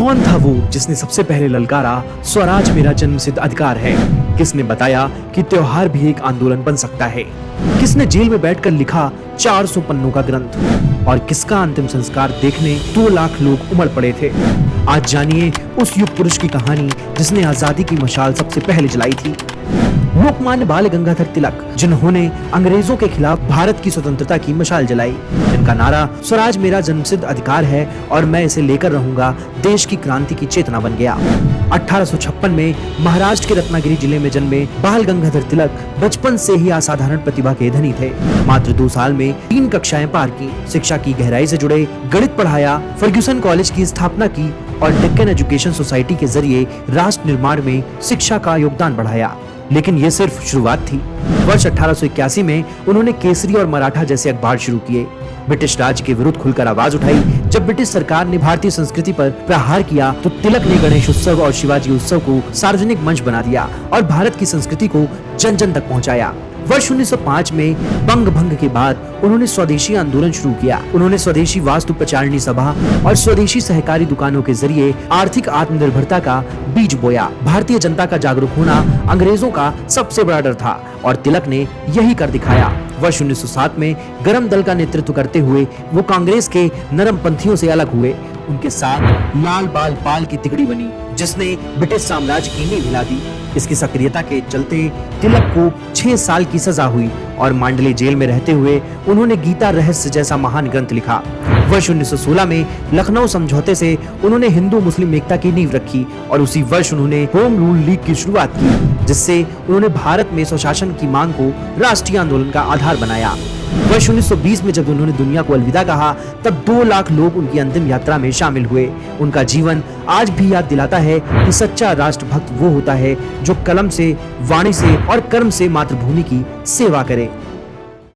कौन था वो जिसने सबसे पहले ललकारा स्वराज मेरा जन्मसिद्ध अधिकार है? किसने बताया कि त्योहार भी एक आंदोलन बन सकता है? किसने जेल में बैठकर लिखा 400 पन्नों का ग्रंथ? और किसका अंतिम संस्कार देखने 2 लाख लोग उमड़ पड़े थे? आज जानिए उस युग पुरुष की कहानी जिसने आजादी की मशाल सबसे पहले जलाई थी। लोकमान्य बाल गंगाधर तिलक, जिन्होंने अंग्रेजों के खिलाफ भारत की स्वतंत्रता की मशाल जलाई, जिनका नारा स्वराज मेरा जन्मसिद्ध अधिकार है और मैं इसे लेकर रहूंगा देश की क्रांति की चेतना बन गया। 1856 में महाराष्ट्र के रत्नागिरी जिले में जन्मे बाल गंगाधर तिलक बचपन से ही असाधारण प्रतिभा के धनी थे। मात्र 2 साल में 3 कक्षाएं पार की, शिक्षा की गहराई से जुड़े, गणित पढ़ाया, फर्ग्यूसन कॉलेज की स्थापना की और डेक्कन एजुकेशन सोसाइटी के जरिए राष्ट्र निर्माण में शिक्षा का योगदान बढ़ाया। लेकिन ये सिर्फ शुरुआत थी। वर्ष 1881 में उन्होंने केसरी और मराठा जैसे अखबार शुरू किए। ब्रिटिश राज के विरुद्ध खुलकर आवाज उठाई। जब ब्रिटिश सरकार ने भारतीय संस्कृति पर प्रहार किया तो तिलक ने गणेश उत्सव और शिवाजी उत्सव को सार्वजनिक मंच बना दिया और भारत की संस्कृति को जन जन तक पहुंचाया। वर्ष 1905 में बंग भंग के बाद उन्होंने स्वदेशी आंदोलन शुरू किया। उन्होंने स्वदेशी वास्तु प्रचारणी सभा और स्वदेशी सहकारी दुकानों के जरिए आर्थिक आत्मनिर्भरता का बीज बोया। भारतीय जनता का जागरूक होना अंग्रेजों का सबसे बड़ा डर था और तिलक ने यही कर दिखाया। वर्ष 1907 में गरम दल का नेतृत्व करते हुए वो कांग्रेस के नरम पंथियों से अलग हुए। उनके साथ लाल बाल पाल की तिकड़ी बनी, जिसने ब्रिटिश साम्राज्य की नींव हिला दी। इसकी सक्रियता के चलते तिलक को 6 साल की सजा हुई और मांडली जेल में रहते हुए उन्होंने गीता रहस्य जैसा महान ग्रंथ लिखा। वर्ष 1916 में लखनऊ समझौते से उन्होंने हिंदू मुस्लिम एकता की नींव रखी और उसी वर्ष उन्होंने होम रूल लीग की शुरुआत की, जिससे उन्होंने भारत में स्वशासन की मांग को राष्ट्रीय आंदोलन का आधार बनाया। वर्ष 1920 में जब उन्होंने दुनिया को अलविदा कहा तब 2 लाख लोग उनकी अंतिम यात्रा में शामिल हुए। उनका जीवन आज भी याद दिलाता है कि सच्चा राष्ट्रभक्त वो होता है जो कलम से, वाणी से और कर्म से मातृभूमि की सेवा करे।